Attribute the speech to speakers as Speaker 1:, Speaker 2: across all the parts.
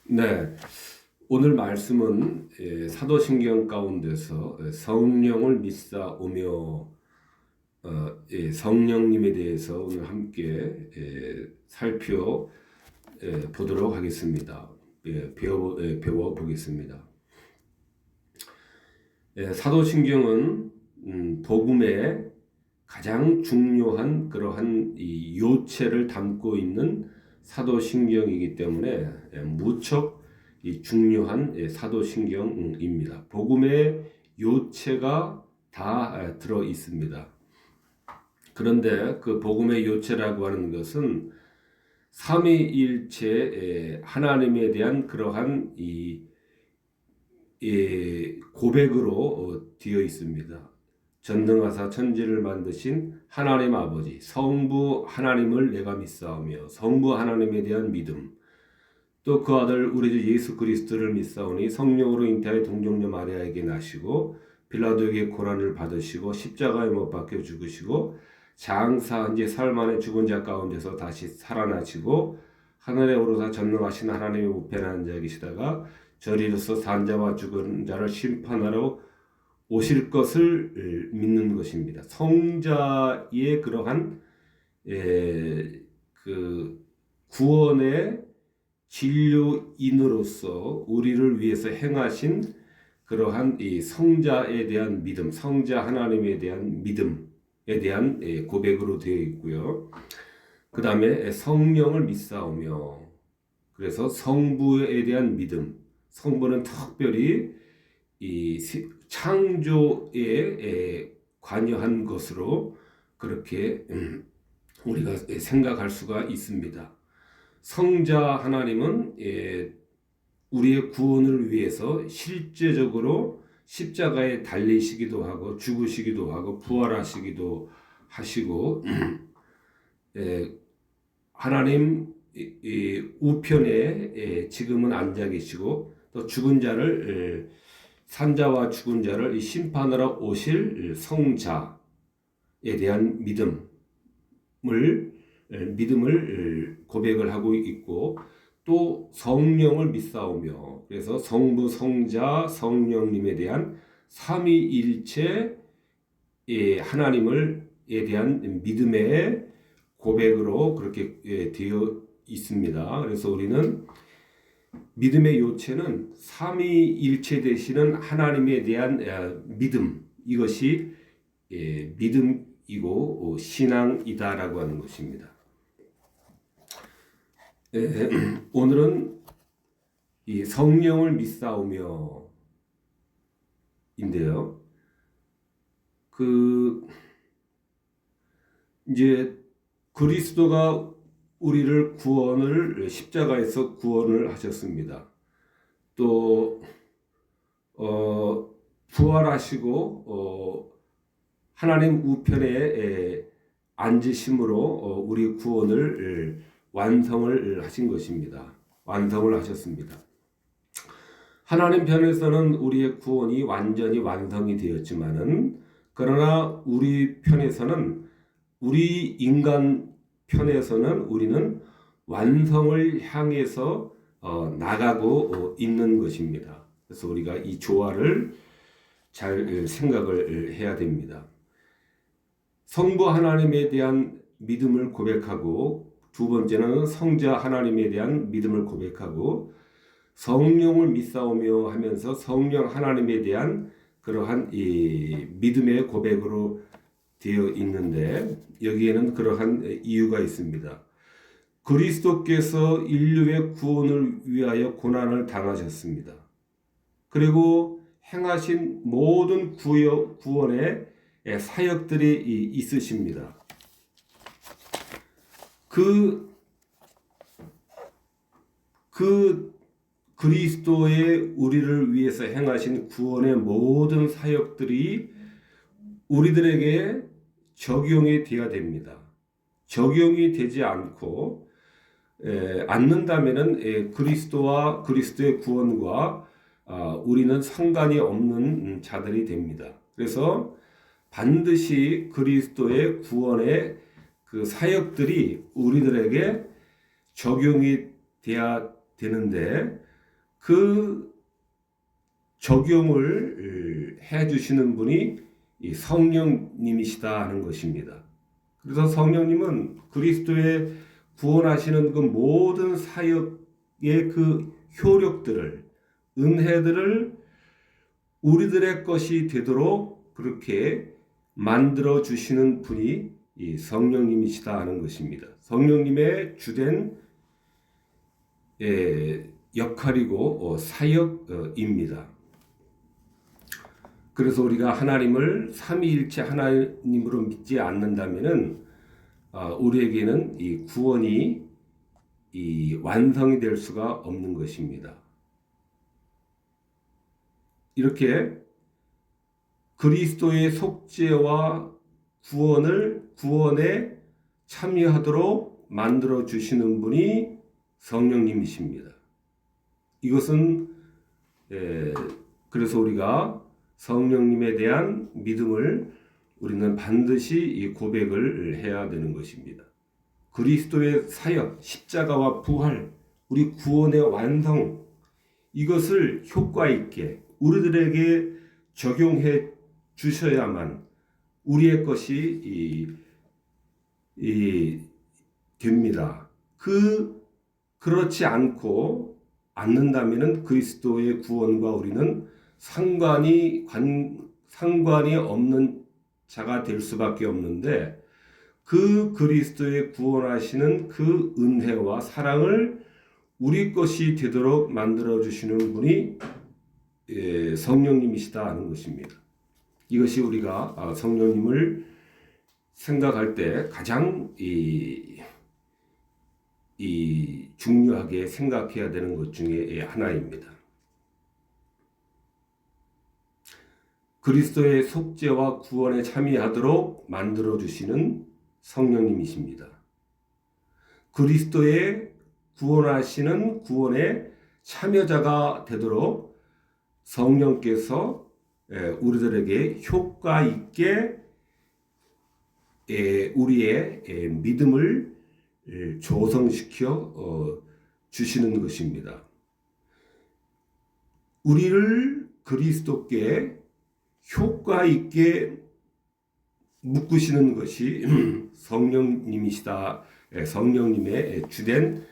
Speaker 1: 네, 오늘 말씀은 사도신경 가운데서 성령을 믿사오며 성령님에 대해서 오늘 함께 살펴보도록 하겠습니다. 배워보겠습니다. 사도신경은 복음의 가장 중요한 그러한 이 요체를 담고 있는 사도신경이기 때문에 무척 중요한 사도신경입니다. 복음의 요체가 다 들어 있습니다. 그런데 그 복음의 요체라고 하는 것은 삼위일체 하나님에 대한 그러한 이 고백으로 되어 있습니다. 전능하사 천지를 만드신 하나님 아버지, 성부 하나님을 내가 믿사오며 성부 하나님에 대한 믿음, 또 그 아들 우리 주 예수 그리스도를 믿사오니 성령으로 잉태하여 동정녀 마리아에게 나시고 빌라도에게 고난을 받으시고 십자가에 못 박혀 죽으시고 장사한 지 사흘 만에 죽은 자 가운데서 다시 살아나시고 하늘에 오르사 전능하신 하나님의 우편에 앉아 계시다가 저리로서 산 자와 죽은 자를 심판하러 오실 것을 믿는 것입니다. 성자의 그러한 그 구원의 진료인으로서 우리를 위해서 행하신 그러한 이 성자에 대한 믿음, 성자 하나님에 대한 믿음에 대한 고백으로 되어 있고요. 그 다음에 성령을 믿사오며, 그래서 성부에 대한 믿음, 성부는 특별히 이 창조에 관여한 것으로 그렇게 우리가 생각할 수가 있습니다. 성자 하나님은 우리의 구원을 위해서 실제적으로 십자가에 달리시기도 하고 죽으시기도 하고 부활하시기도 하시고 하나님 우편에 지금은 앉아 계시고 또 죽은 자를 산자와 죽은 자를 심판하러 오실 성자에 대한 믿음을 고백을 하고 있고, 또 성령을 믿사오며, 그래서 성부, 성자, 성령님에 대한 삼위일체 하나님에 대한 믿음의 고백으로 그렇게 되어 있습니다. 그래서 우리는 믿음의 요체는 삼위일체 되시는 하나님에 대한 믿음, 이것이 믿음이고 신앙이다라고 하는 것입니다. 오늘은 이 성령을 믿사오며 인데요. 이제 그리스도가 우리를 십자가에서 구원을 하셨습니다. 또 부활하시고 하나님 우편에 앉으심으로 우리 구원을 완성을 하신 것입니다. 완성을 하셨습니다. 하나님 편에서는 우리의 구원이 완전히 완성이 되었지만은, 그러나 우리 편에서는, 우리 인간 편에서는 우리는 완성을 향해서 나가고 있는 것입니다. 그래서 우리가 이 조화를 잘 생각을 해야 됩니다. 성부 하나님에 대한 믿음을 고백하고, 두 번째는 성자 하나님에 대한 믿음을 고백하고, 성령을 믿사오며 하면서 성령 하나님에 대한 그러한 이 믿음의 고백으로 되어 있는데, 여기에는 그러한 이유가 있습니다. 그리스도께서 인류의 구원을 위하여 고난을 당하셨습니다. 그리고 행하신 모든 구원의 사역들이 있으십니다. 그 그리스도의 우리를 위해서 행하신 구원의 모든 사역들이 우리들에게 적용이 되어야 됩니다. 적용이 되지 않는다면은 그리스도와 그리스도의 구원과 우리는 상관이 없는 자들이 됩니다. 그래서 반드시 그리스도의 구원의 그 사역들이 우리들에게 적용이 돼야 되는데, 그 적용을 해주시는 분이 이 성령님이시다 하는 것입니다. 그래서 성령님은 그리스도의 구원하시는 그 모든 사역의 그 효력들을, 은혜들을 우리들의 것이 되도록 그렇게 만들어 주시는 분이 이 성령님이시다 하는 것입니다. 성령님의 주된 역할이고 사역입니다. 그래서 우리가 하나님을 삼위일체 하나님으로 믿지 않는다면은 우리에게는 이 구원이 이 완성이 될 수가 없는 것입니다. 이렇게 그리스도의 속죄와 구원에 참여하도록 만들어 주시는 분이 성령님이십니다. 이것은 그래서 우리가 성령님에 대한 믿음을 우리는 반드시 이 고백을 해야 되는 것입니다. 그리스도의 사역, 십자가와 부활, 우리 구원의 완성, 이것을 효과 있게 우리들에게 적용해 주셔야만 우리의 것이 됩니다. 그렇지 않는다면은 그리스도의 구원과 우리는 상관이 없는 자가 될 수밖에 없는데, 그 그리스도의 구원하시는 그 은혜와 사랑을 우리 것이 되도록 만들어 주시는 분이 성령님이시다 하는 것입니다. 이것이 우리가 성령님을 생각할 때 가장 중요하게 생각해야 되는 것 중에 하나입니다. 그리스도의 속죄와 구원에 참여하도록 만들어 주시는 성령님이십니다. 그리스도의 구원하시는 구원의 참여자가 되도록 성령께서 우리들에게 효과 있게 우리의 믿음을 조성시켜 주시는 것입니다. 우리를 그리스도께 효과 있게 묶으시는 것이 성령님이시다. 성령님의 주된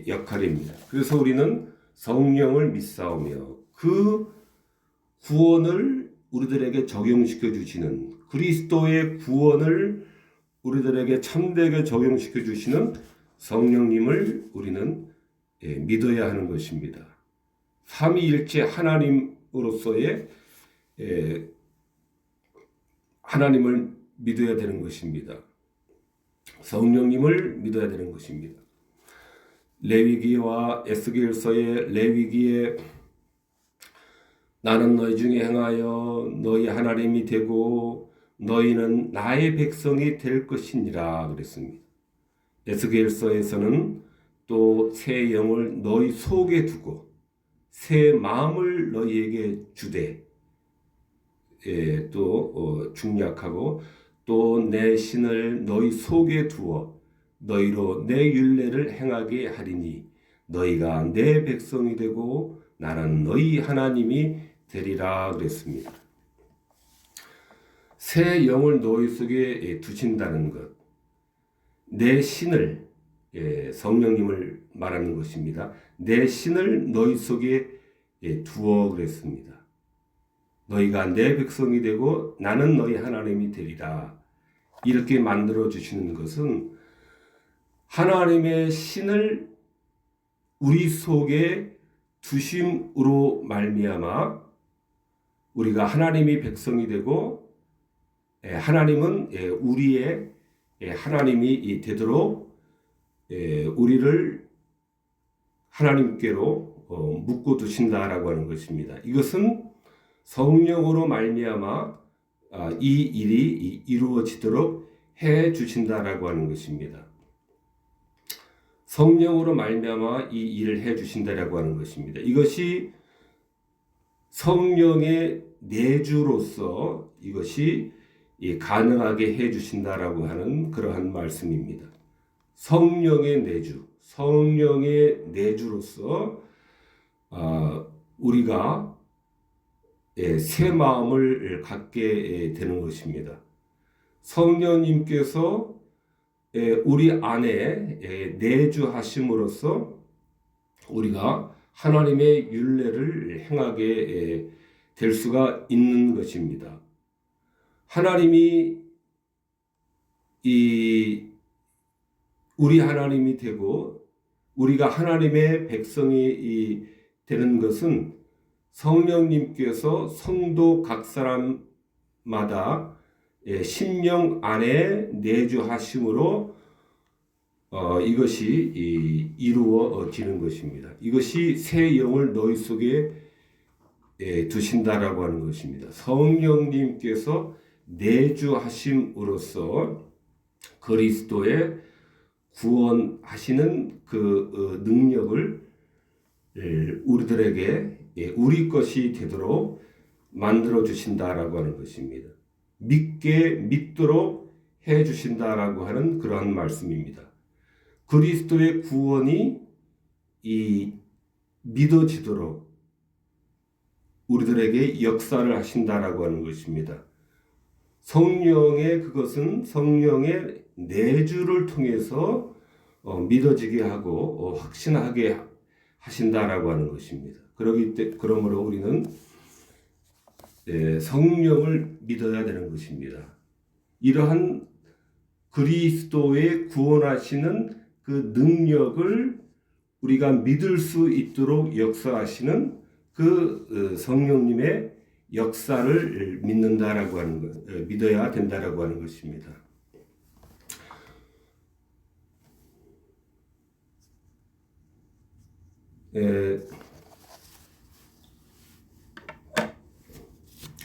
Speaker 1: 역할입니다. 그래서 우리는 성령을 믿사오며 그 구원을 우리들에게 적용시켜 주시는, 그리스도의 구원을 우리들에게 참되게 적용시켜 주시는 성령님을 우리는 믿어야 하는 것입니다. 삼위일체 하나님으로서의 하나님을 믿어야 되는 것입니다. 성령님을 믿어야 되는 것입니다. 레위기와 에스겔서의 레위기에 나는 너희 중에 행하여 너희 하나님이 되고 너희는 나의 백성이 될 것이니라 그랬습니다. 에스겔서에서는 또 새 영을 너희 속에 두고 새 마음을 너희에게 주되 또 중약하고 또 내 신을 너희 속에 두어 너희로 내 율례를 행하게 하리니 너희가 내 백성이 되고 나는 너희 하나님이 되리라 그랬습니다. 새 영을 너희 속에 두신다는 것, 내 신을 성령님을 말하는 것입니다. 내 신을 너희 속에 두어 그랬습니다. 너희가 내 백성이 되고 나는 너희 하나님이 되리라. 이렇게 만들어 주시는 것은 하나님의 신을 우리 속에 두심으로 말미암아 우리가 하나님이 백성이 되고 하나님은 우리의 하나님이 되도록 우리를 하나님께로 묶어 두신다라고 하는 것입니다. 이것은 성령으로 말미암아 이 일이 이루어지도록 해 주신다라고 하는 것입니다. 성령으로 말미암아 이 일을 해 주신다라고 하는 것입니다. 이것이 성령의 내주로서 이것이 가능하게 해 주신다라고 하는 그러한 말씀입니다. 성령의 내주, 성령의 내주로서 우리가 새 마음을 갖게 되는 것입니다. 성령님께서 우리 안에 내주하심으로써 우리가 하나님의 율례를 행하게 될 수가 있는 것입니다. 하나님이 우리 하나님이 되고 우리가 하나님의 백성이 되는 것은 성령님께서 성도 각 사람마다 심령 안에 내주하심으로 이것이 이루어지는 것입니다. 이것이 새 영을 너희 속에 두신다라고 하는 것입니다. 성령님께서 내주하심으로써 그리스도의 구원하시는 그 능력을 우리들에게 우리 것이 되도록 만들어 주신다라고 하는 것입니다. 믿도록 해 주신다라고 하는 그러한 말씀입니다. 그리스도의 구원이 믿어지도록 우리들에게 역사를 하신다라고 하는 것입니다. 그것은 성령의 내주를 통해서 믿어지게 하고 확신하게 하신다라고 하는 것입니다. 그러므로 우리는 성령을 믿어야 되는 것입니다. 이러한 그리스도의 구원하시는 그 능력을 우리가 믿을 수 있도록 역사하시는 그 성령님의 역사를 믿는다라고 하는 것, 믿어야 된다라고 하는 것입니다.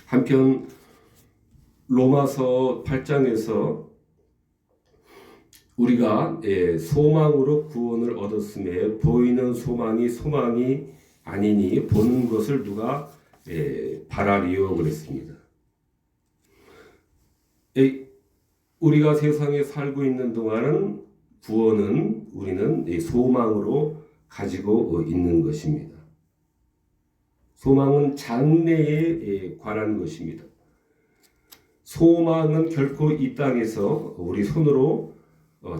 Speaker 1: 한편 로마서 8장에서 우리가 소망으로 구원을 얻었음에 보이는 소망이 아니니 보는 것을 누가 바라리요 그랬습니다. 우리가 세상에 살고 있는 동안은 구원은 우리는 소망으로 가지고 있는 것입니다. 소망은 장래에 관한 것입니다. 소망은 결코 이 땅에서 우리 손으로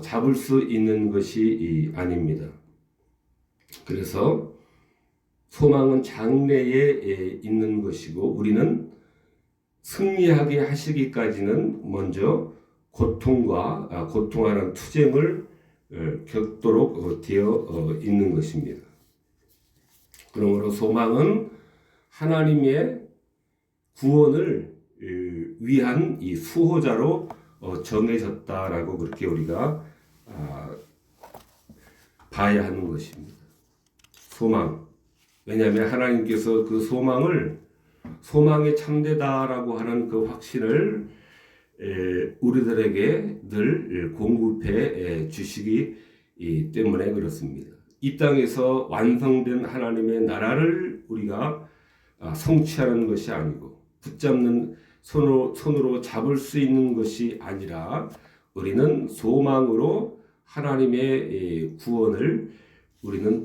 Speaker 1: 잡을 수 있는 것이 아닙니다. 그래서 소망은 장래에 있는 것이고 우리는 승리하게 하시기까지는 먼저 고통하는 투쟁을 겪도록 되어 있는 것입니다. 그러므로 소망은 하나님의 구원을 위한 이 수호자로 정해졌다라고 그렇게 우리가 봐야 하는 것입니다. 소망. 왜냐하면 하나님께서 그 소망에 참되다라고 하는 그 확신을 우리들에게 늘 공급해 주시기 때문에 그렇습니다. 이 땅에서 완성된 하나님의 나라를 우리가 성취하는 것이 아니고 붙잡는 손으로 잡을 수 있는 것이 아니라 우리는 소망으로 하나님의 구원을 우리는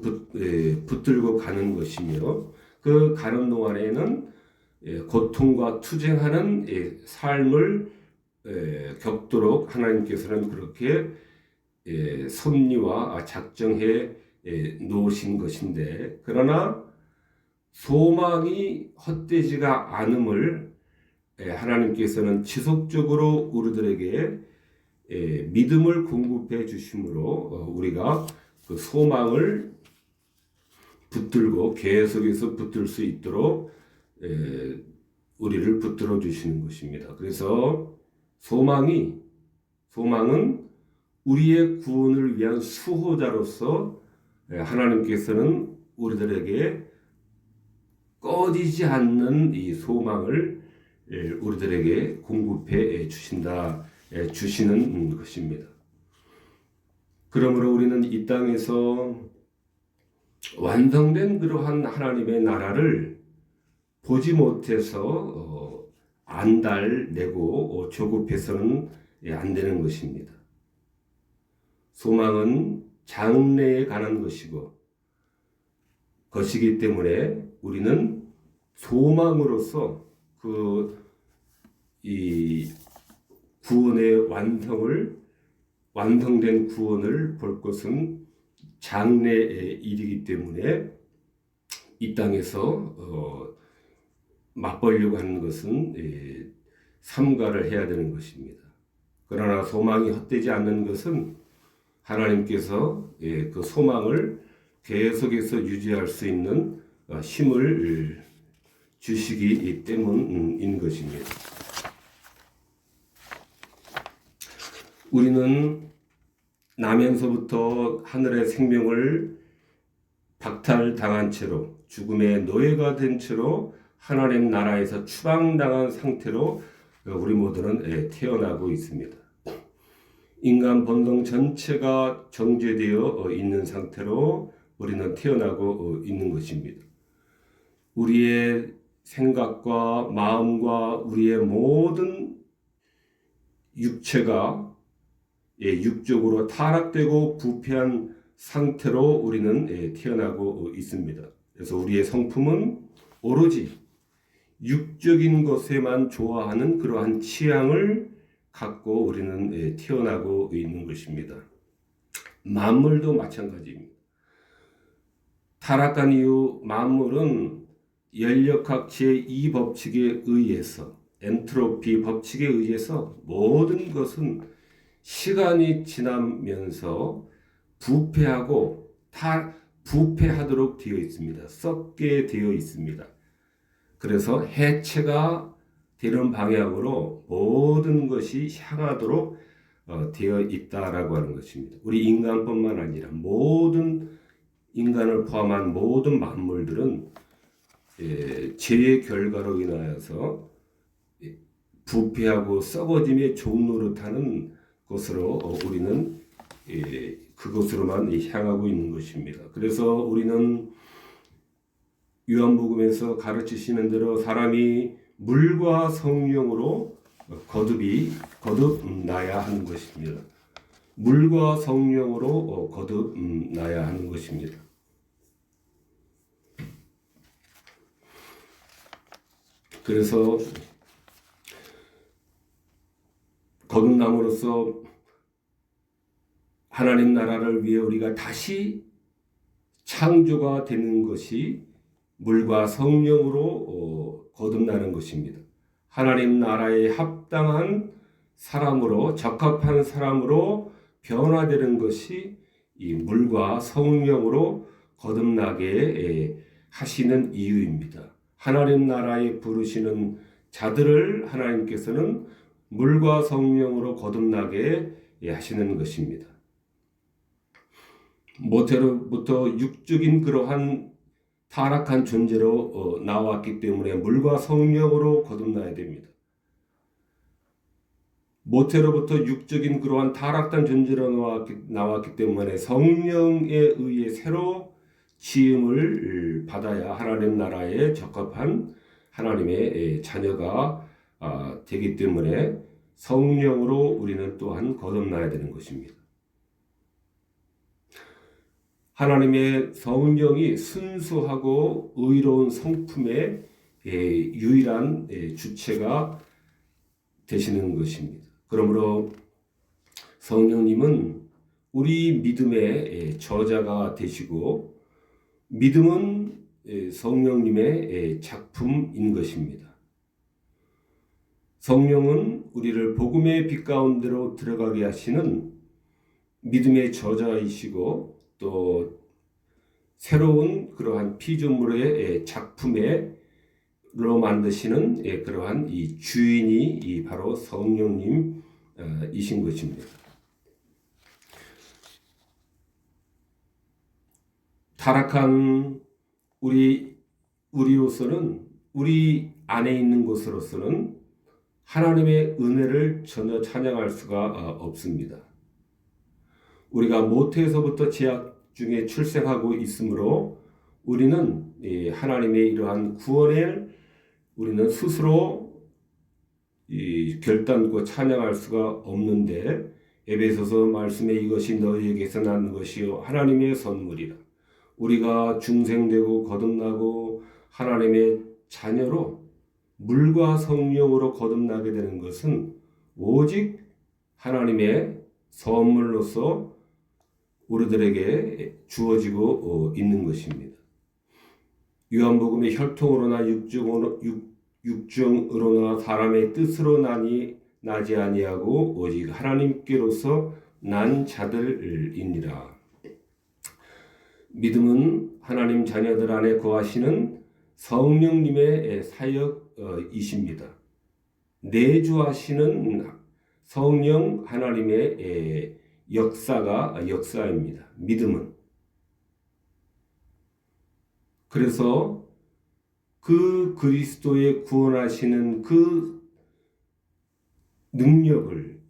Speaker 1: 붙들고 가는 것이며 그 가는 동안에는 고통과 투쟁하는 삶을 겪도록 하나님께서는 그렇게 섭리와 작정해 놓으신 것인데 그러나 소망이 헛되지가 않음을 하나님께서는 지속적으로 우리들에게 믿음을 공급해 주심으로 우리가 그 소망을 붙들고 계속해서 붙들 수 있도록 우리를 붙들어 주시는 것입니다. 그래서 소망은 우리의 구원을 위한 수호자로서 하나님께서는 우리들에게 꺼지지 않는 이 소망을 우리들에게 공급해 주시는 것입니다. 그러므로 우리는 이 땅에서 완성된 그러한 하나님의 나라를 보지 못해서 안달내고 조급해서는 안 되는 것입니다. 소망은 장래에 관한 것이고 것이기 때문에 우리는 소망으로서 이 구원의 완성된 구원을 볼 것은 장래의 일이기 때문에 이 땅에서 맛보려고 하는 것은 삼가를 해야 되는 것입니다. 그러나 소망이 헛되지 않는 것은 하나님께서 그 소망을 계속해서 유지할 수 있는 힘을 주시기 때문인 것입니다. 우리는 나면서부터 하늘의 생명을 박탈당한 채로 죽음의 노예가 된 채로 하나님 나라에서 추방당한 상태로 우리 모두는 태어나고 있습니다. 인간 본성 전체가 정죄되어 있는 상태로 우리는 태어나고 있는 것입니다. 우리의 생각과 마음과 우리의 모든 육체가 육적으로 타락되고 부패한 상태로 우리는 태어나고 있습니다. 그래서 우리의 성품은 오로지 육적인 것에만 좋아하는 그러한 취향을 갖고 우리는 태어나고 있는 것입니다. 만물도 마찬가지입니다. 타락한 이후 만물은 연력학 제2법칙에 의해서 엔트로피 법칙에 의해서 모든 것은 시간이 지나면서 부패하도록 되어 있습니다. 썩게 되어 있습니다. 그래서 해체가 되는 방향으로 모든 것이 향하도록 되어 있다라고 하는 것입니다. 우리 인간뿐만 아니라 모든 인간을 포함한 모든 만물들은 죄의 결과로 인하여서 부패하고 썩어짐의 종노릇하는 것으로 우리는 그것으로만 향하고 있는 것입니다. 그래서 우리는 요한복음에서 가르치시는 대로 사람이 물과 성령으로 거듭나야 하는 것입니다. 물과 성령으로 거듭나야 하는 것입니다. 그래서 거듭남으로써 하나님 나라를 위해 우리가 다시 창조가 되는 것이 물과 성령으로 거듭나는 것입니다. 하나님 나라에 합당한 사람으로 적합한 사람으로 변화되는 것이 이 물과 성령으로 거듭나게 하시는 이유입니다. 하나님 나라에 부르시는 자들을 하나님께서는 물과 성령으로 거듭나게 하시는 것입니다. 모태로부터 육적인 그러한 타락한 존재로 나왔기 때문에 물과 성령으로 거듭나야 됩니다. 모태로부터 육적인 그러한 타락한 존재로 나왔기 때문에 성령에 의해 새로 지음을 받아야 하나님 나라에 적합한 하나님의 자녀가 되기 때문에 성령으로 우리는 또한 거듭나야 되는 것입니다. 하나님의 성령이 순수하고 의로운 성품의 유일한 주체가 되시는 것입니다. 그러므로 성령님은 우리 믿음의 저자가 되시고 믿음은 성령님의 작품인 것입니다. 성령은 우리를 복음의 빛 가운데로 들어가게 하시는 믿음의 저자이시고 또 새로운 그러한 피조물의 작품으로 만드시는 그러한 이 주인이 바로 성령님이신 것입니다. 타락한 우리로서는 우리 안에 있는 것으로서는 하나님의 은혜를 전혀 찬양할 수가 없습니다. 우리가 모태에서부터 죄악 중에 출생하고 있으므로 우리는 하나님의 이러한 구원을 우리는 스스로 결단코 찬양할 수가 없는데 에베소서 말씀에 이것이 너희에게서 난 것이요 하나님의 선물이라. 우리가 중생되고 거듭나고 하나님의 자녀로 물과 성령으로 거듭나게 되는 것은 오직 하나님의 선물로서 우리들에게 주어지고 있는 것입니다. 요한복음의 혈통으로나 육정으로나 사람의 뜻으로 나지 아니하고 오직 하나님께로서 난 자들이니라. 믿음은 하나님 자녀들 안에 거하시는 성령님의 사역이십니다. 내주하시는 성령 하나님의 역사입니다. 믿음은. 그래서 그 그리스도의 구원하시는 그 능력을,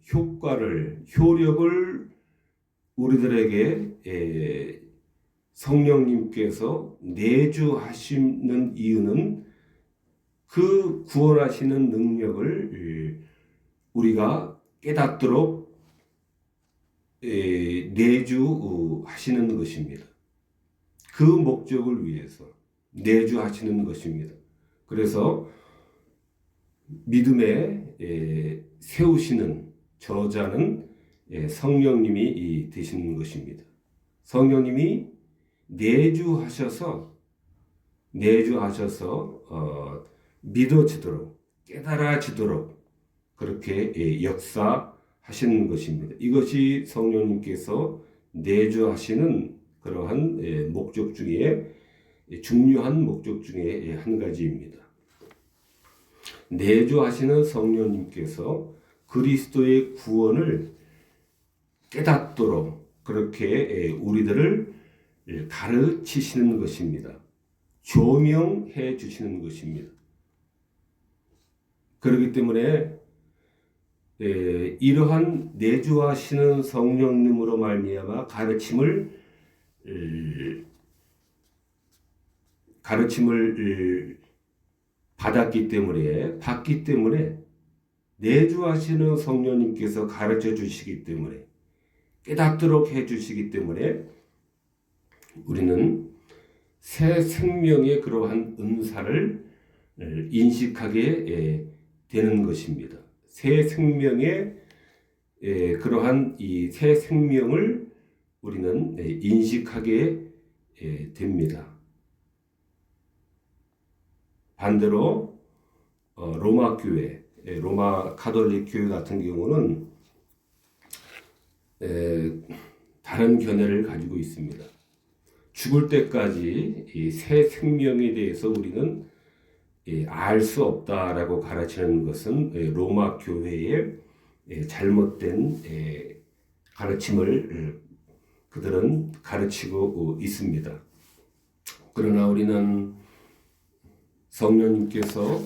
Speaker 1: 효력을 우리들에게 성령님께서 내주하시는 이유는 그 구원하시는 능력을 우리가 깨닫도록 내주하시는 것입니다. 그 목적을 위해서 내주하시는 것입니다. 그래서 믿음에 세우시는 저자는 성령님이 되시는 것입니다. 성령님이 내주하셔서 믿어지도록 깨달아지도록 그렇게 역사하시는 것입니다. 이것이 성령님께서 내주하시는 그러한 목적 중에 중요한 목적 중에 한 가지입니다. 내주하시는 성령님께서 그리스도의 구원을 깨닫도록 그렇게 우리들을 가르치시는 것입니다. 조명해 주시는 것입니다. 그렇기 때문에 이러한 내주하시는 성령님으로 말미암아 가르침을 받기 때문에 내주하시는 성령님께서 가르쳐 주시기 때문에 깨닫도록 해 주시기 때문에 우리는 새 생명의 그러한 은사를 인식하게 되는 것입니다. 새 생명의 그러한 이 새 생명을 우리는 인식하게 됩니다. 반대로 로마 교회, 로마 가톨릭 교회 같은 경우는 다른 견해를 가지고 있습니다. 죽을 때까지 이 새 생명에 대해서 우리는 알 수 없다라고 가르치는 것은 로마 교회의 잘못된 가르침을 그들은 가르치고 있습니다. 그러나 우리는 성령님께서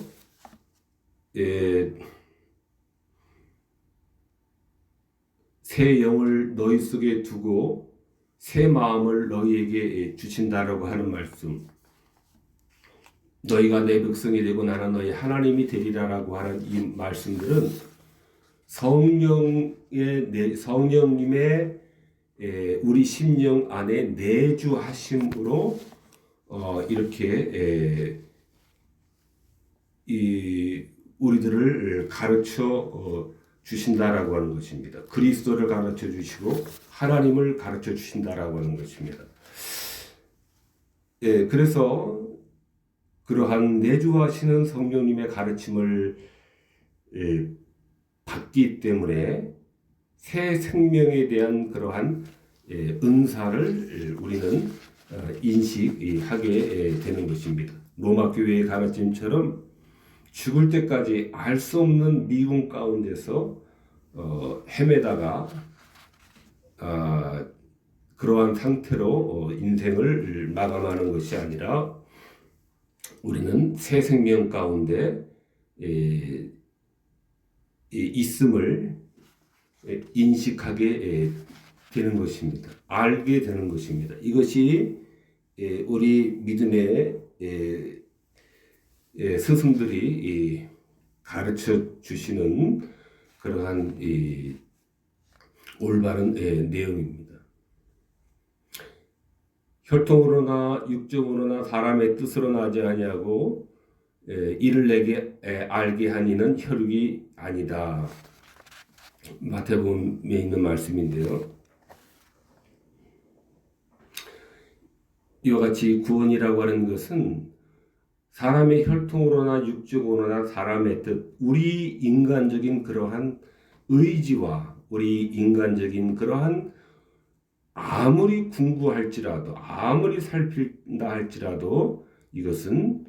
Speaker 1: 새 영을 너희 속에 두고 새 마음을 너희에게 주신다라고 하는 말씀, 너희가 내 백성이 되고 나는 너희 하나님이 되리라라고 하는 이 말씀들은 성령님의 우리 심령 안에 내주하심으로 이렇게 우리들을 가르쳐 주신다라고 하는 것입니다. 그리스도를 가르쳐 주시고 하나님을 가르쳐 주신다라고 하는 것입니다. 그래서 그러한 내주하시는 성령님의 가르침을 받기 때문에 새 생명에 대한 그러한 은사를 우리는 인식하게 되는 것입니다. 로마 교회의 가르침처럼 죽을 때까지 알 수 없는 미궁 가운데서 헤매다가 그러한 상태로 인생을 마감하는 것이 아니라 우리는 새 생명 가운데 있음을 인식하게 되는 것입니다. 알게 되는 것입니다. 이것이 우리 믿음의 스승들이 가르쳐 주시는 그러한 올바른 내용입니다. 혈통으로나 육정으로나 사람의 뜻으로 나지 아니하고 이를 내게 알게 한 이는 혈육이 아니다. 마태복음에 있는 말씀인데요. 이와 같이 구원이라고 하는 것은 사람의 혈통으로나 육정으로나 사람의 뜻, 우리 인간적인 그러한 의지와 우리 인간적인 그러한 아무리 궁구할지라도 아무리 살핀다 할지라도 이것을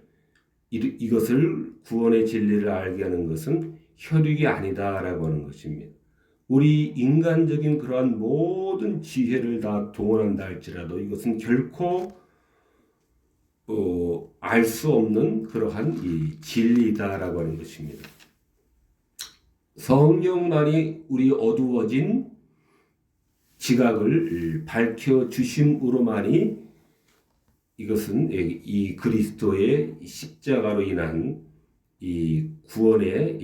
Speaker 1: 구원의 진리를 알게 하는 것은 혈육이 아니다라고 하는 것입니다. 우리 인간적인 그러한 모든 지혜를 다 동원한다 할지라도 이것은 결코 알 수 없는 그러한 이 진리다라고 하는 것입니다. 성령만이 우리 어두워진 지각을 밝혀 주심으로만이 이것은 이 그리스도의 십자가로 인한 이 구원의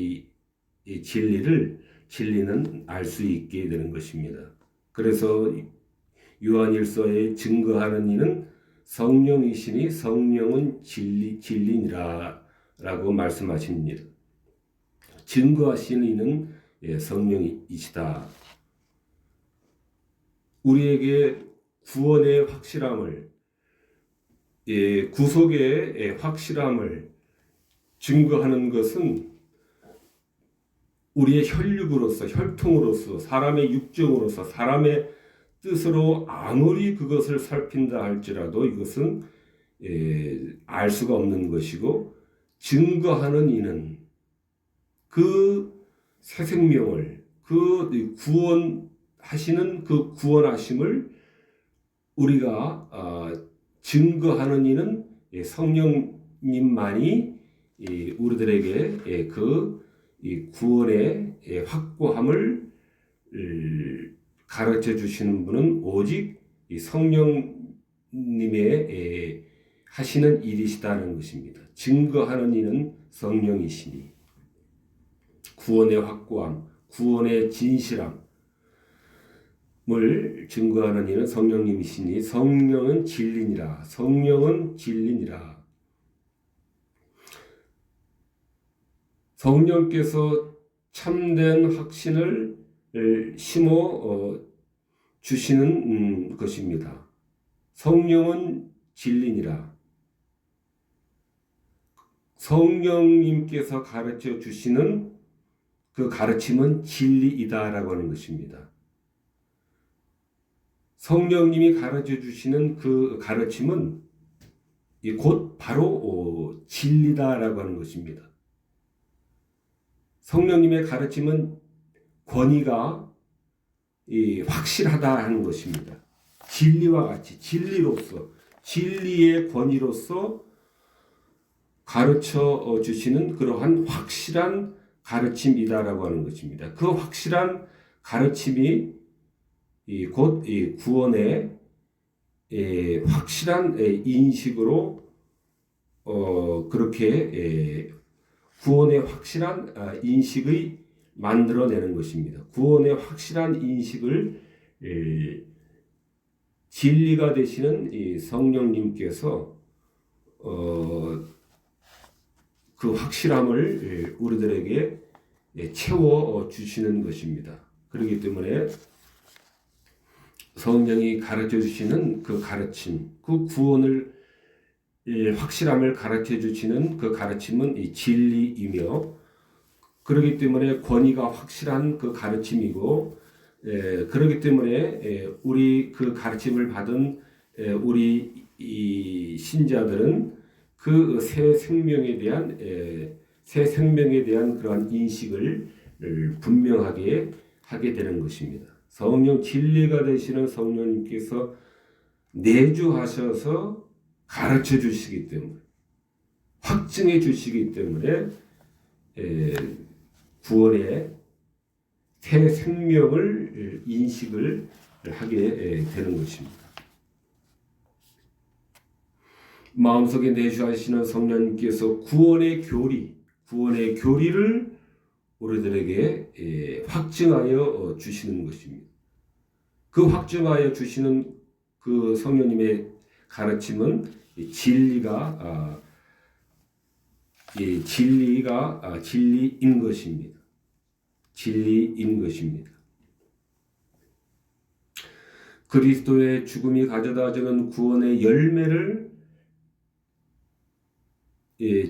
Speaker 1: 이 진리는 알 수 있게 되는 것입니다. 그래서 요한일서에 증거하는 이는 성령이시니 성령은 진리니라 라고 말씀하십니다. 증거하시는 이는 성령이시다. 우리에게 구원의 확실함을, 구속의 확실함을 증거하는 것은 우리의 혈육으로서, 혈통으로서, 사람의 육정으로서, 사람의 뜻으로 아무리 그것을 살핀다 할지라도 이것은 알 수가 없는 것이고, 증거하는 이는 그 새 생명을, 그 구원하시는 그 구원하심을 우리가 증거하는 이는 성령님만이 우리들에게 그 구원의 확고함을 가르쳐 주시는 분은 오직 성령님의 하시는 일이시다는 것입니다. 증거하는 이는 성령이시니 구원의 확고함, 구원의 진실함을 증거하는 이는 성령님이시니 성령은 진리니라. 성령은 진리니라. 성령께서 참된 확신을 심어 주시는 것입니다. 성령은 진리니라. 성령님께서 가르쳐 주시는 그 가르침은 진리이다라고 하는 것입니다. 성령님이 가르쳐 주시는 그 가르침은 곧 바로 진리다라고 하는 것입니다. 성령님의 가르침은 권위가 확실하다 하는 것입니다. 진리와 같이 진리로서, 진리의 권위로서 가르쳐 주시는 그러한 확실한 가르침이다라고 하는 것입니다. 그 확실한 가르침이 곧 구원의 확실한 인식으로 그렇게 구원의 확실한 인식을 만들어내는 것입니다. 구원의 확실한 인식을 진리가 되시는 이 성령님께서 그 확실함을 우리들에게 채워 주시는 것입니다. 그렇기 때문에 성령이 가르쳐 주시는 그 가르침, 그 구원을 확실함을 가르쳐 주시는 그 가르침은 이 진리이며, 그렇기 때문에 권위가 확실한 그 가르침이고, 그렇기 때문에 우리 그 가르침을 받은 우리 이 신자들은 그 새 생명에 대한 그러한 인식을 분명하게 하게 되는 것입니다. 성령 진리가 되시는 성령님께서 내주하셔서 가르쳐 주시기 때문에, 확증해 주시기 때문에 구원의 새 생명을 인식을 하게 되는 것입니다. 마음속에 내주하시는 성령님께서 구원의 교리를 우리들에게 확증하여 주시는 것입니다. 그 확증하여 주시는 그 성령님의 가르침은 진리인 것입니다. 진리인 것입니다. 그리스도의 죽음이 가져다주는 구원의 열매를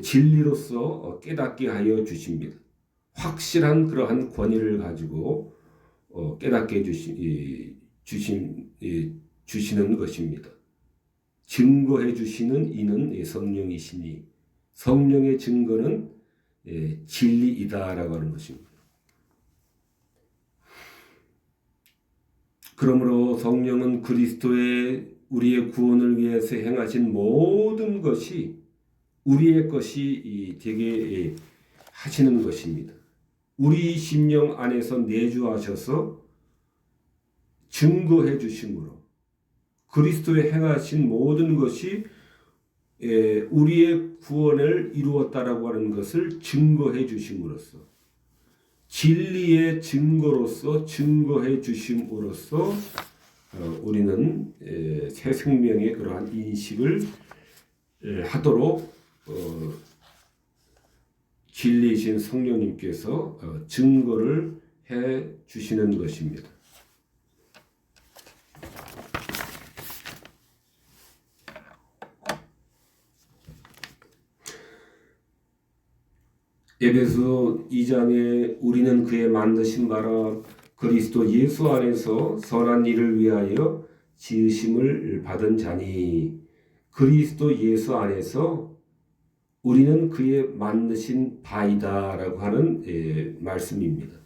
Speaker 1: 진리로서 깨닫게 하여 주십니다. 확실한 그러한 권위를 가지고 깨닫게 주시는 것입니다. 증거해 주시는 이는 성령이시니 성령의 증거는 진리이다라고 하는 것입니다. 그러므로 성령은 그리스도의 우리의 구원을 위해서 행하신 모든 것이 우리의 것이 되게 하시는 것입니다. 우리 심령 안에서 내주하셔서 증거해 주심으로 그리스도의 행하신 모든 것이 우리의 구원을 이루었다라고 하는 것을 증거해 주심으로써 진리의 증거로서 증거해 주심으로써 우리는 새 생명의 그러한 인식을 하도록 진리이신 성령님께서 증거를 해 주시는 것입니다. 에베소 2장에 우리는 그의 만드신 바라 그리스도 예수 안에서 선한 일을 위하여 지으심을 받은 자니 그리스도 예수 안에서 우리는 그의 만드신 바이다라고 하는 말씀입니다.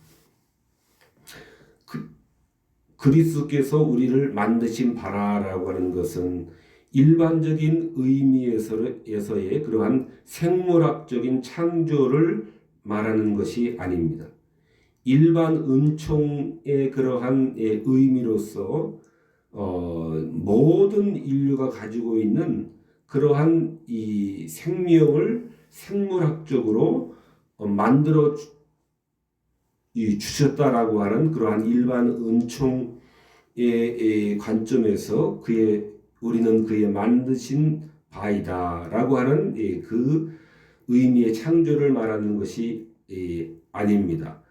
Speaker 1: 그리스도께서 우리를 만드신 바라라고 하는 것은 일반적인 의미에서의 그러한 생물학적인 창조를 말하는 것이 아닙니다. 일반 은총의 그러한 의미로서 모든 인류가 가지고 있는 그러한 이 생명을 생물학적으로 만들어 주셨다라고 하는 그러한 일반 은총의 관점에서 우리는 그의 만드신 바이다라고 하는 그 의미의 창조를 말하는 것이 아닙니다.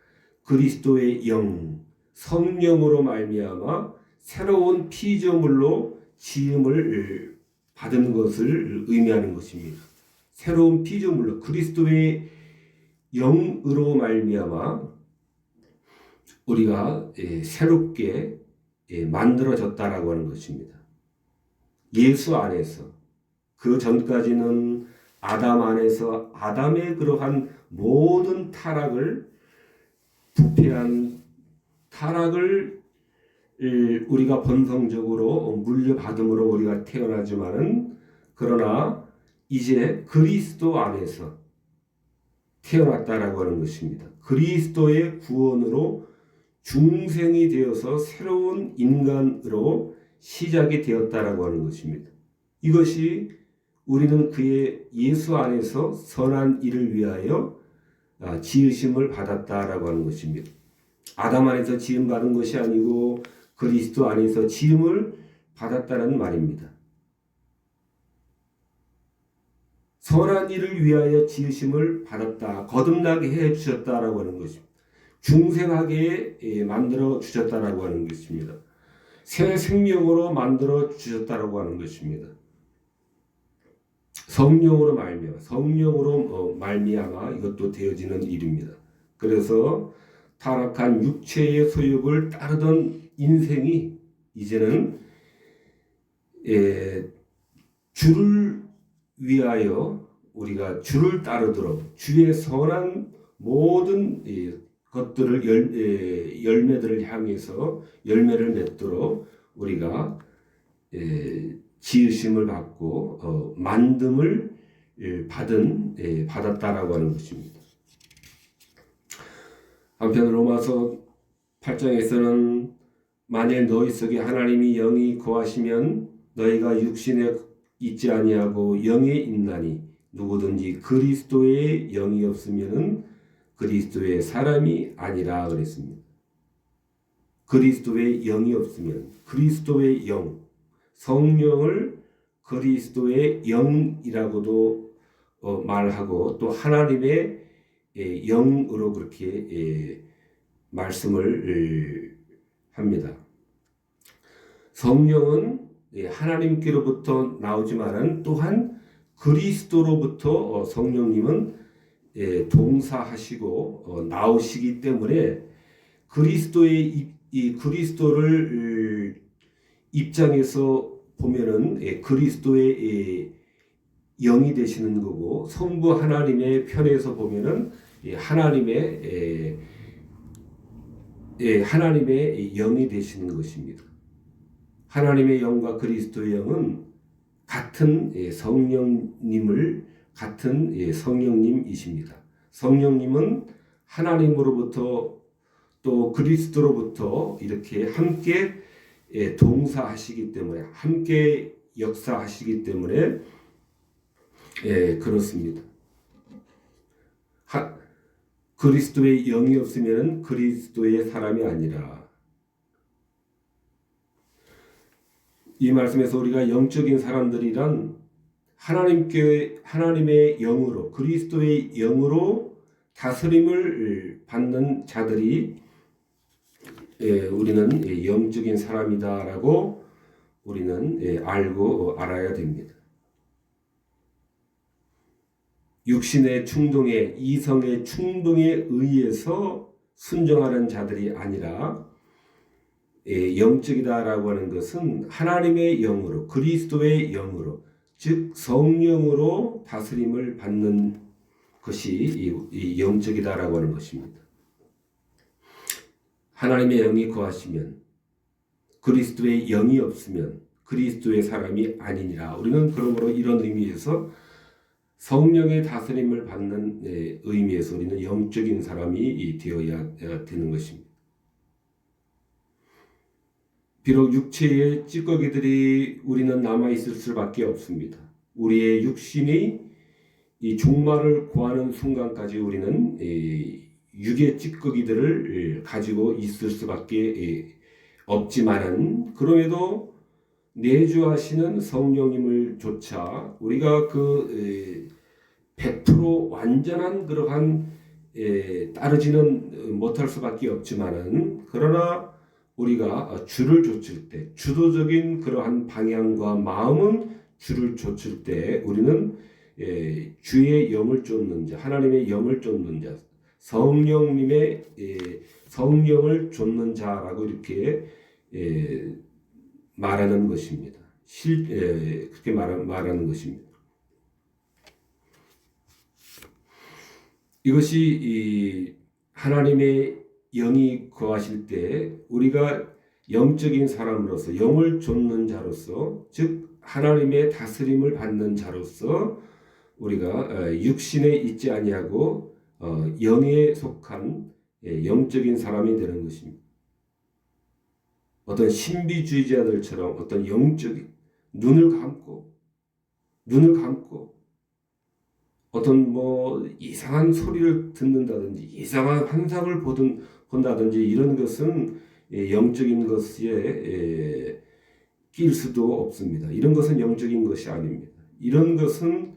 Speaker 1: 그리스도의 영, 성령으로 말미암아 새로운 피조물로 지음을 받은 것을 의미하는 것입니다. 새로운 피조물로 그리스도의 영으로 말미암아 우리가 새롭게 만들어졌다라고 하는 것입니다. 예수 안에서 그 전까지는 아담 안에서 아담의 그러한 모든 부패한 타락을 우리가 본성적으로 물려받음으로 우리가 태어나지만은 그러나 이제 그리스도 안에서 태어났다라고 하는 것입니다. 그리스도의 구원으로 중생이 되어서 새로운 인간으로 시작이 되었다라고 하는 것입니다. 이것이 우리는 그의 예수 안에서 선한 일을 위하여 지으심을 받았다라고 하는 것입니다. 아담 안에서 지음 받은 것이 아니고 그리스도 안에서 지음을 받았다는 말입니다. 선한 일을 위하여 지으심을 받았다. 거듭나게 해 주셨다라고 하는 것입니다. 중생하게 만들어 주셨다라고 하는 것입니다. 새 생명으로 만들어 주셨다라고 하는 것입니다. 성령으로 말미암아 이것도 되어지는 일입니다. 그래서 타락한 육체의 소욕을 따르던 인생이 이제는 주를 위하여 우리가 주를 따르도록 주의 선한 모든 것들을 열매들을 향해서 열매를 맺도록 우리가 지으심을 받고 만듦을 받았다라고 하는 것입니다. 한편 로마서 8장에서는 만일 너희 속에 하나님이 영이 거하시면 너희가 육신에 있지 아니하고 영에 있나니 누구든지 그리스도의 영이 없으면은 그리스도의 사람이 아니라 그랬습니다. 그리스도의 영이 없으면 그리스도의 영, 성령을 그리스도의 영이라고도 말하고 또 하나님의 영으로 그렇게 말씀을 합니다. 성령은 하나님께로부터 나오지만은 또한 그리스도로부터 성령님은 동사하시고 나오시기 때문에 그리스도를 입장에서 보면은 그리스도의 영이 되시는 거고, 성부 하나님의 편에서 보면은 하나님의 영이 되시는 것입니다. 하나님의 영과 그리스도의 영은 같은 성령님이십니다. 성령님은 하나님으로부터 또 그리스도로부터 이렇게 함께 동사하시기 때문에, 함께 역사하시기 때문에 그렇습니다. 그리스도의 영이 없으면 그리스도의 사람이 아니라. 이 말씀에서 우리가 영적인 사람들이란 하나님의 영으로, 그리스도의 영으로 다스림을 받는 자들이 우리는 영적인 사람이다라고 우리는 알고 알아야 됩니다. 육신의 충동에, 이성의 충동에 의해서 순종하는 자들이 아니라 영적이다라고 하는 것은 하나님의 영으로, 그리스도의 영으로, 즉 성령으로 다스림을 받는 것이 이 영적이다라고 하는 것입니다. 하나님의 영이 거하시면, 그리스도의 영이 없으면 그리스도의 사람이 아니니라. 우리는 그러므로 이런 의미에서 성령의 다스림을 받는 의미에서 우리는 영적인 사람이 되어야 되는 것입니다. 비록 육체의 찌꺼기들이 우리는 남아있을 수밖에 없습니다. 우리의 육신이 이 종말을 구하는 순간까지 우리는 육의 찌꺼기들을 가지고 있을 수밖에 없지만은, 그럼에도 내주하시는 성령님을 조차 우리가 100% 완전한 그러한 따르지는 못할 수밖에 없지만은, 그러나 우리가 주를 좇을 때, 주도적인 그러한 방향과 마음은 주를 좇을 때 우리는 주의 영을 쫓는 자, 하나님의 영을 쫓는 자, 성령님의 성령을 좇는 자라고 이렇게 말하는 것입니다. 그렇게 말하는 것입니다. 이것이 하나님의 영이 거하실 때 우리가 영적인 사람으로서, 영을 좇는 자로서, 즉 하나님의 다스림을 받는 자로서 우리가 육신에 있지 아니하고 영에 속한 영적인 사람이 되는 것입니다. 어떤 신비주의자들처럼 어떤 영적인 눈을 감고 어떤 이상한 소리를 듣는다든지 이상한 환상을 본다든지 이런 것은 영적인 것에 낄 수도 없습니다. 이런 것은 영적인 것이 아닙니다. 이런 것은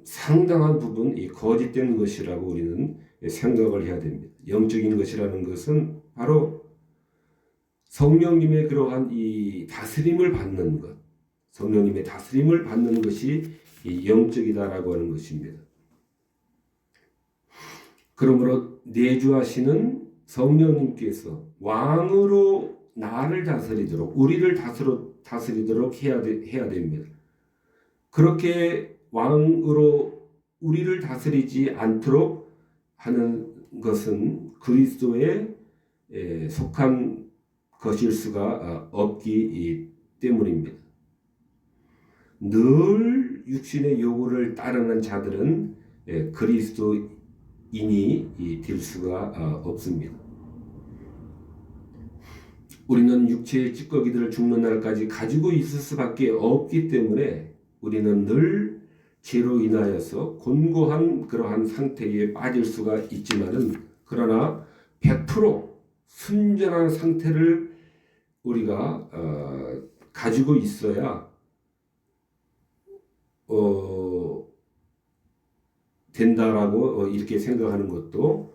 Speaker 1: 상당한 부분 거짓된 것이라고 우리는 생각을 해야 됩니다. 영적인 것이라는 것은 바로 성령님의 그러한 이 다스림을 받는 것, 성령님의 다스림을 받는 것이 영적이다라고 하는 것입니다. 그러므로 내주하시는 성령님께서 왕으로 나를 다스리도록, 우리를 다스리도록 해야 됩니다. 그렇게 왕으로 우리를 다스리지 않도록 하는 것은 그리스도에 속한 것일 수가 없기 때문입니다. 늘 육신의 요구를 따르는 자들은 그리스도인이 될 수가 없습니다. 우리는 육체의 찌꺼기들을 죽는 날까지 가지고 있을 수밖에 없기 때문에 우리는 늘 죄로 인하여서 곤고한 그러한 상태에 빠질 수가 있지만은, 그러나 100% 순전한 상태를 우리가 가지고 있어야 된다라고 이렇게 생각하는 것도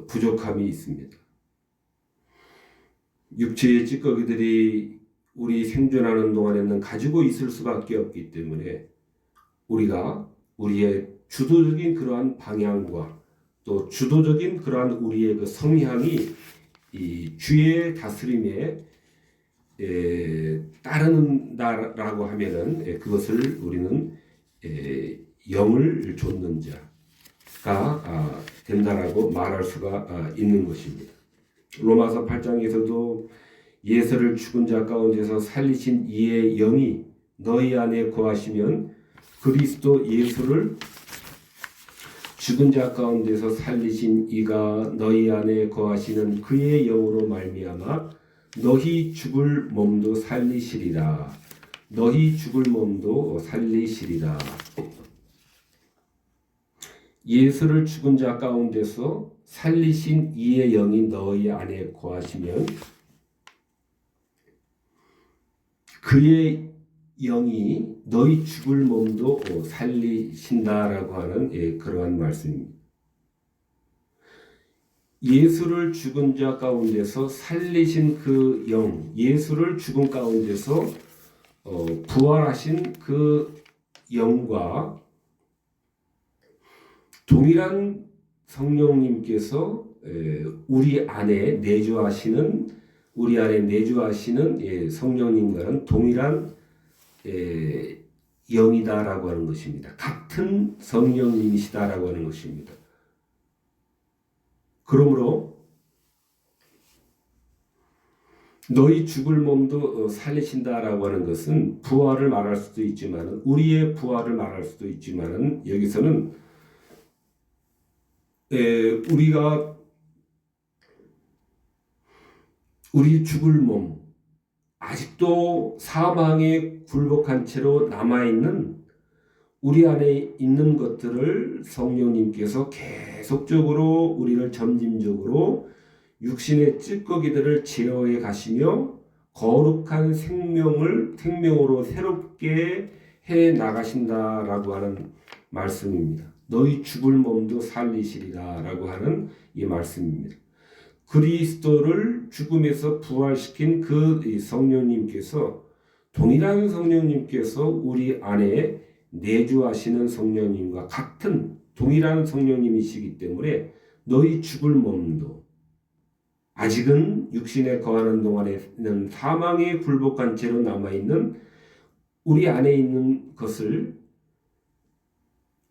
Speaker 1: 부족함이 있습니다. 육체의 찌꺼기들이 우리 생존하는 동안에는 가지고 있을 수밖에 없기 때문에 우리가 우리의 주도적인 그러한 방향과 또 주도적인 그러한 우리의 그 성향이 이 주의 다스림에 따른다라고 하면은 그것을 우리는 영을 좇는 자가 된다라고 말할 수가 있는 것입니다. 로마서 8장에서도 예수를 죽은 자 가운데서 살리신 이의 영이 너희 안에 거하시면 그리스도 예수를 죽은 자 가운데서 살리신 이가 너희 안에 거하시는 그의 영으로 말미암아 너희 죽을 몸도 살리시리라. 너희 죽을 몸도 살리시리라. 예수를 죽은 자 가운데서 살리신 이의 영이 너희 안에 거하시면 그의 영이 너희 죽을 몸도 살리신다라고 하는 그러한 말씀입니다. 예수를 죽은 자 가운데서 살리신 그 영, 예수를 죽은 가운데서 부활하신 그 영과 동일한 성령님께서 우리 안에 내주하시는 성령님과는 동일한 영이다라고 하는 것입니다. 같은 성령님이시다라고 하는 것입니다. 그러므로 너희 죽을 몸도 살리신다라고 하는 것은 부활을 말할 수도 있지만 우리의 부활을 말할 수도 있지만 여기서는 우리가 우리 죽을 몸 아직도 사망에 굴복한 채로 남아있는 우리 안에 있는 것들을 성령님께서 계속적으로 우리를 점진적으로 육신의 찌꺼기들을 제어해 가시며 거룩한 생명으로 새롭게 해 나가신다라고 하는 말씀입니다. 너희 죽을 몸도 살리시리라라고 하는 이 말씀입니다. 그리스도를 죽음에서 부활시킨 그 성령님께서 동일한 성령님께서 우리 안에 내주하시는 성령님과 같은 동일한 성령님이시기 때문에 너희 죽을 몸도 아직은 육신에 거하는 동안에는 사망에 굴복한 채로 남아있는 우리 안에 있는 것을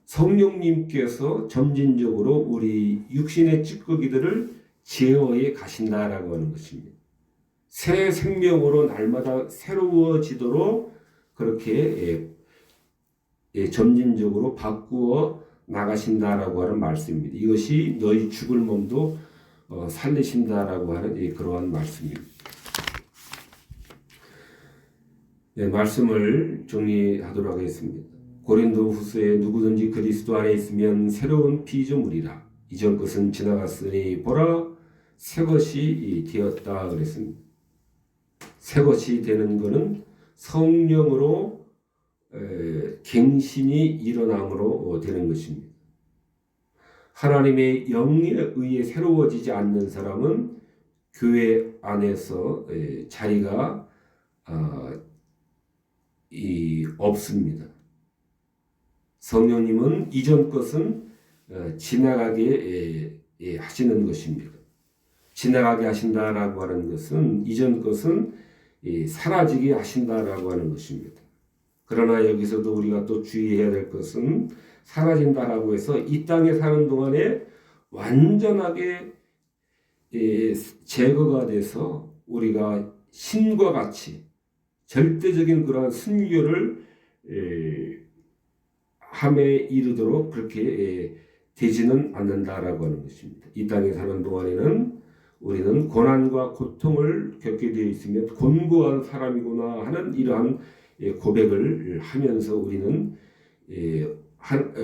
Speaker 1: 성령님께서 점진적으로 우리 육신의 찌꺼기들을 제어해 가신다라고 하는 것입니다. 새 생명으로 날마다 새로워지도록 그렇게 점진적으로 바꾸어 나가신다라고 하는 말씀입니다. 이것이 너희 죽을 몸도 살리신다라고 하는 그러한 말씀입니다. 말씀을 정리하도록 하겠습니다. 고린도후서에 누구든지 그리스도 안에 있으면 새로운 피조물이라. 이전 것은 지나갔으니 보라 새 것이 되었다 그랬습니다. 새 것이 되는 것은 성령으로 갱신이 일어남으로 되는 것입니다. 하나님의 영에 의해 새로워지지 않는 사람은 교회 안에서 자리가 없습니다. 성령님은 이전 것은 지나가게 하시는 것입니다. 지나가게 하신다라고 하는 것은 이전 것은 사라지게 하신다라고 하는 것입니다. 그러나 여기서도 우리가 또 주의해야 될 것은 사라진다라고 해서 이 땅에 사는 동안에 완전하게 제거가 돼서 우리가 신과 같이 절대적인 그러한 순교를 함에 이르도록 그렇게 되지는 않는다라고 하는 것입니다. 이 땅에 사는 동안에는 우리는 고난과 고통을 겪게 되어 있으며 곤고한 사람이구나 하는 이러한 고백을 하면서 우리는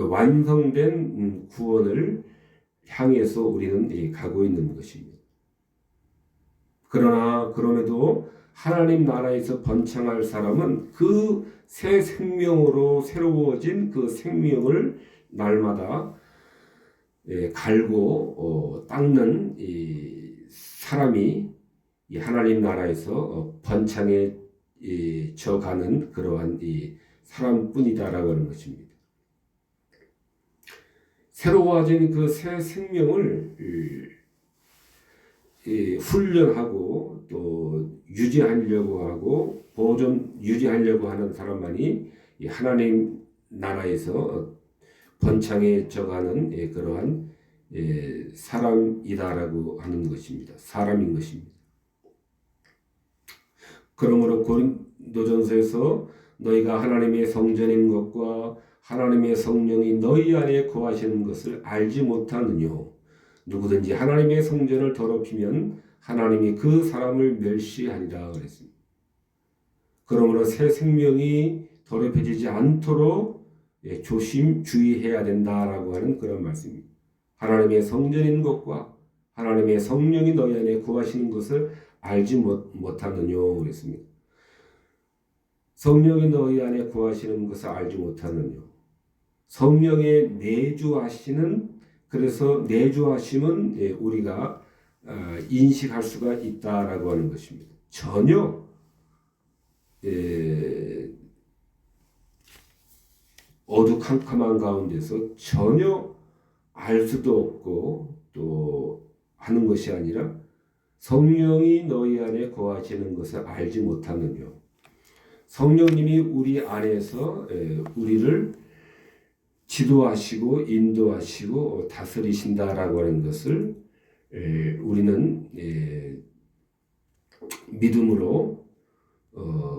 Speaker 1: 완성된 구원을 향해서 우리는 가고 있는 것입니다. 그러나 그럼에도 하나님 나라에서 번창할 사람은 그 새 생명으로 새로워진 그 생명을 날마다 갈고 닦는 이 사람이 이 하나님 나라에서 번창해져 가는 그러한 이 사람뿐이다라고 하는 것입니다. 새로워진 그 새 생명을 훈련하고 또 유지하려고 하고 보존 유지하려고 하는 사람만이 이 하나님 나라에서 번창해져 가는 그러한 사람이다라고 하는 것입니다. 사람인 것입니다. 그러므로 고린도전서에서 너희가 하나님의 성전인 것과 하나님의 성령이 너희 안에 거하시는 것을 알지 못하느냐. 누구든지 하나님의 성전을 더럽히면 하나님이 그 사람을 멸시하리라 그랬습니다. 그러므로 새 생명이 더럽혀지지 않도록 조심주의해야 된다라고 하는 그런 말씀입니다. 하나님의 성전인 것과 하나님의 성령이 너희 안에 거하시는 것을 알지 못하느냐 그랬습니다. 성령이 너희 안에 거하시는 것을 알지 못하느냐. 성령의 내주하시는 그래서 내주하심은 우리가 인식할 수가 있다라고 하는 것입니다. 전혀 어두컴컴한 가운데서 전혀 알 수도 없고 또 하는 것이 아니라 성령이 너희 안에 거하시는 것을 알지 못하느냐. 성령님이 우리 안에서 우리를 지도하시고 인도하시고 다스리신다라고 하는 것을 우리는 믿음으로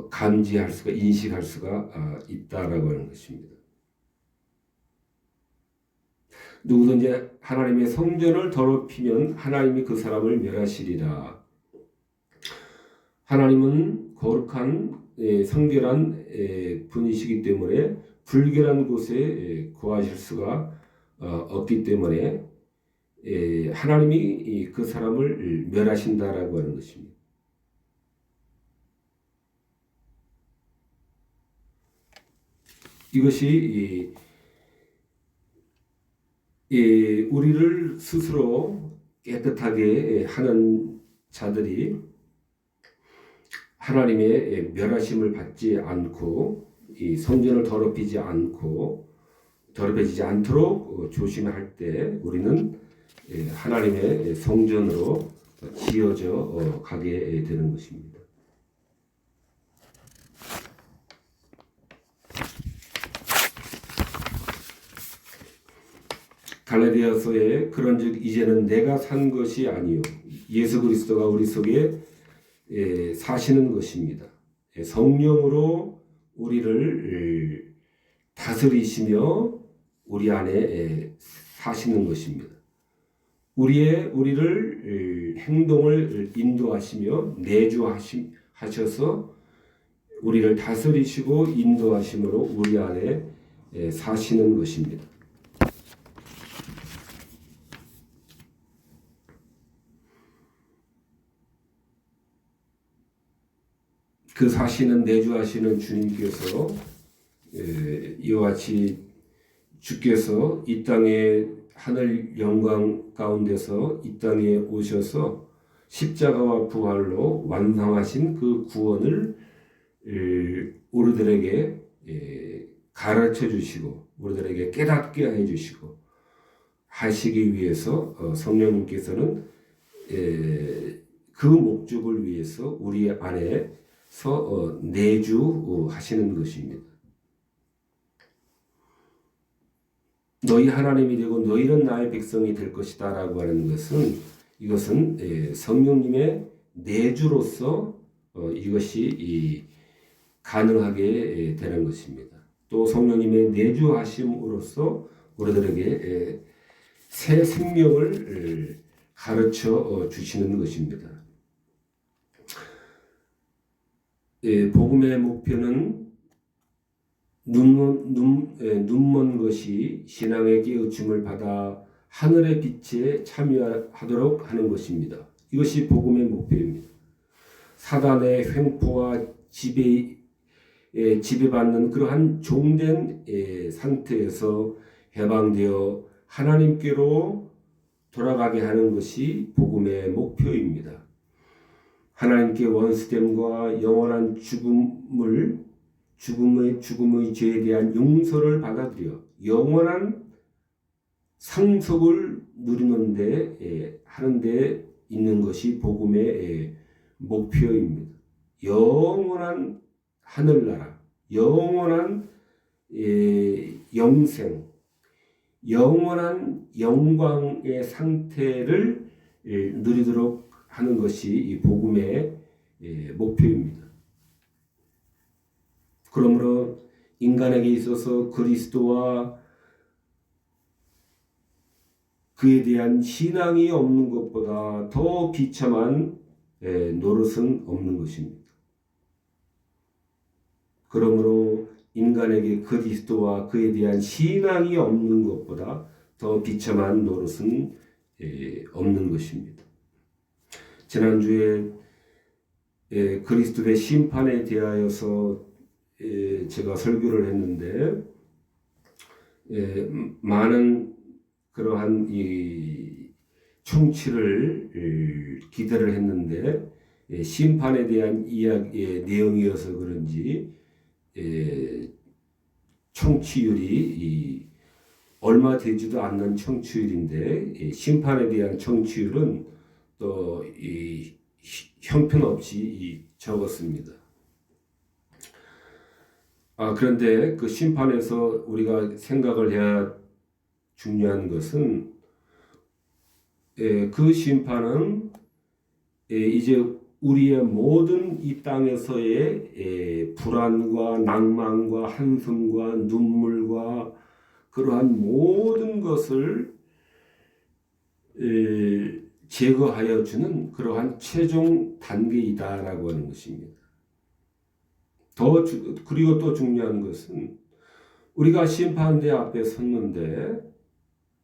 Speaker 1: 감지할 수가 인식할 수가 있다라고 하는 것입니다. 누구든지 하나님의 성전을 더럽히면 하나님이 그 사람을 멸하시리라. 하나님은 거룩한 성결한 분이시기 때문에 불결한 곳에 거하실 수가 없기 때문에 하나님이 그 사람을 멸하신다라고 하는 것입니다. 이것이 우리를 스스로 깨끗하게 하는 자들이 하나님의 멸하심을 받지 않고 이 성전을 더럽히지 않도록 조심할 때 우리는 하나님의 성전으로 지어져 가게 되는 것입니다. 갈라디아서에 그런즉 이제는 내가 산 것이 아니요 예수 그리스도가 우리 속에 사시는 것입니다. 성령으로 우리를 다스리시며 우리 안에 사시는 것입니다. 우리를 행동을 인도하시며 내주하셔서 우리를 다스리시고 인도하심으로 우리 안에 사시는 것입니다. 그 사시는 내주하시는 주님께서 이와 같이 주께서 이 땅에 하늘 영광 가운데서 이 땅에 오셔서 십자가와 부활로 완성하신 그 구원을 우리들에게 가르쳐 주시고 우리들에게 깨닫게 해 주시고 하시기 위해서 성령님께서는 그 목적을 위해서 우리 안에서 내주하시는 것입니다. 너희 하나님이 되고 너희는 나의 백성이 될 것이다 라고 하는 것은 이것은 성령님의 내주로서 이것이 가능하게 되는 것입니다. 또 성령님의 내주하심으로써 우리들에게 새 생명을 가르쳐 주시는 것입니다. 복음의 목표는 눈먼 것이 신앙의 깨우침을 받아 하늘의 빛에 참여하도록 하는 것입니다. 이것이 복음의 목표입니다. 사단의 횡포와 지배받는 그러한 종된 상태에서 해방되어 하나님께로 돌아가게 하는 것이 복음의 목표입니다. 하나님께 원수됨과 영원한 죽음의 죄에 대한 용서를 받아들여 영원한 상속을 누리는데 하는데 있는 것이 복음의 목표입니다. 영원한 하늘나라, 영원한 영생, 영원한 영광의 상태를 누리도록 하는 것이 이 복음의 목표입니다. 그러므로 인간에게 있어서 그리스도와 그에 대한 신앙이 없는 것보다 더 비참한 노릇은 없는 것입니다. 그러므로 인간에게 그리스도와 그에 대한 신앙이 없는 것보다 더 비참한 노릇은 없는 것입니다. 지난주에 그리스도의 심판에 대하여서 제가 설교를 했는데 많은 그러한 이 청취를 기대를 했는데 심판에 대한 이야기의 내용이어서 그런지 청취율이 얼마 되지도 않는 청취율인데 심판에 대한 청취율은 또 형편없이 적었습니다. 그런데 그 심판에서 우리가 생각을 해야 중요한 것은 그 심판은 이제 우리의 모든 이 땅에서의 불안과 낭만과 한숨과 눈물과 그러한 모든 것을 제거하여 주는 그러한 최종 단계이다라고 하는 것입니다. 그리고 또 중요한 것은 우리가 심판대 앞에 섰는데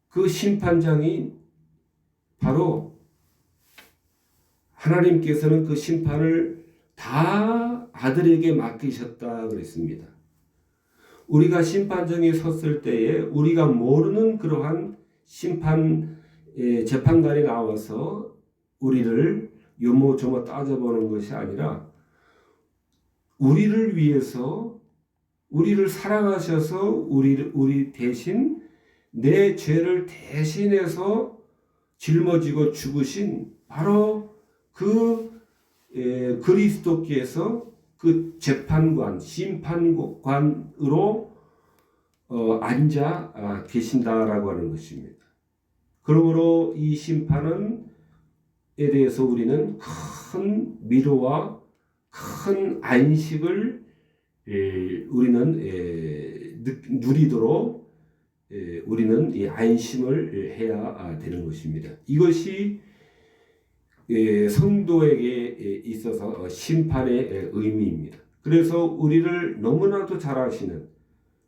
Speaker 1: 그 심판장이 바로 하나님께서는 그 심판을 다 아들에게 맡기셨다 그랬습니다. 우리가 심판장에 섰을 때에 우리가 모르는 그러한 재판관이 나와서 우리를 요모조모 따져보는 것이 아니라 우리를 위해서 우리를 사랑하셔서 우리 대신 내 죄를 대신해서 짊어지고 죽으신 바로 그 그리스도께서 그 재판관, 심판관으로 앉아 계신다라고 하는 것입니다. 그러므로 이 심판에 대해서 우리는 큰 위로와 큰 안식을 우리는 누리도록 우리는 이 안심을 해야 되는 것입니다. 이것이 성도에게 있어서 심판의 의미입니다. 그래서 우리를 너무나도 잘 아시는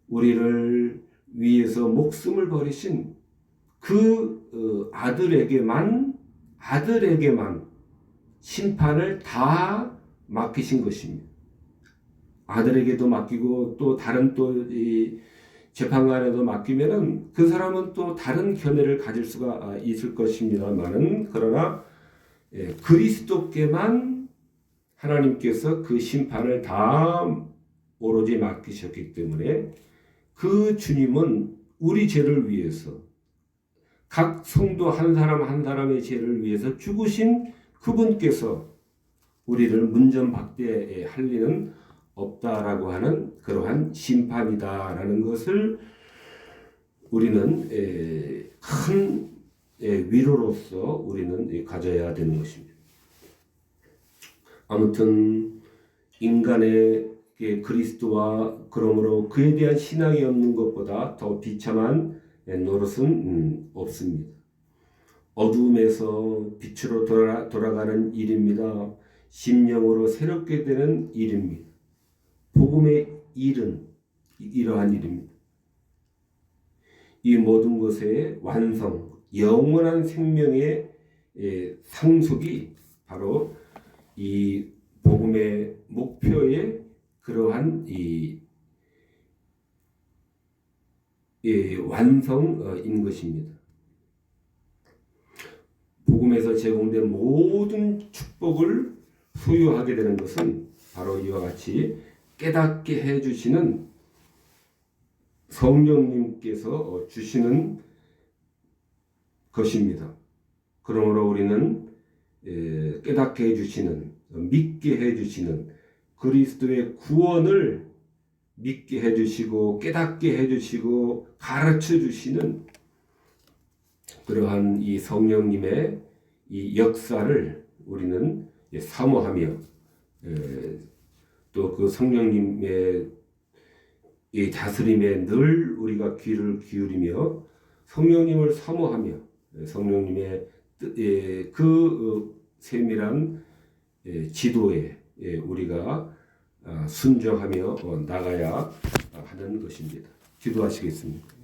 Speaker 1: 우리를 위해서 목숨을 버리신 그 아들에게만 심판을 다 맡기신 것입니다. 아들에게도 맡기고 또 다른 이 재판관에도 맡기면은 그 사람은 또 다른 견해를 가질 수가 있을 것입니다만은 그러나 그리스도께만 하나님께서 그 심판을 다 오로지 맡기셨기 때문에 그 주님은 우리 죄를 위해서 각 성도 한 사람 한 사람의 죄를 위해서 죽으신 그분께서 우리를 문전박대할 리는 없다라고 하는 그러한 심판이다라는 것을 우리는 큰 위로로서 우리는 가져야 되는 것입니다. 아무튼 인간에게 그리스도와 그러므로 그에 대한 신앙이 없는 것보다 더 비참한 노릇은 없습니다. 어두움에서 빛으로 돌아가는 일입니다. 심령으로 새롭게 되는 일입니다. 복음의 일은 이러한 일입니다. 이 모든 것의 완성, 영원한 생명의 상속이 바로 이 복음의 목표의 그러한 이 완성인 것입니다. 복음에서 제공된 모든 축복을 소유하게 되는 것은 바로 이와 같이 깨닫게 해주시는 성령님께서 주시는 것입니다. 그러므로 우리는 깨닫게 해주시는, 믿게 해주시는 그리스도의 구원을 믿게 해주시고 깨닫게 해주시고 가르쳐 주시는 그러한 이 성령님의 이 역사를 우리는 사모하며 또 그 성령님의 이 다스림에 늘 우리가 귀를 기울이며 성령님을 사모하며 성령님의 그 세밀한 지도에 우리가 순종하며 나가야 하는 것입니다. 기도하시겠습니다.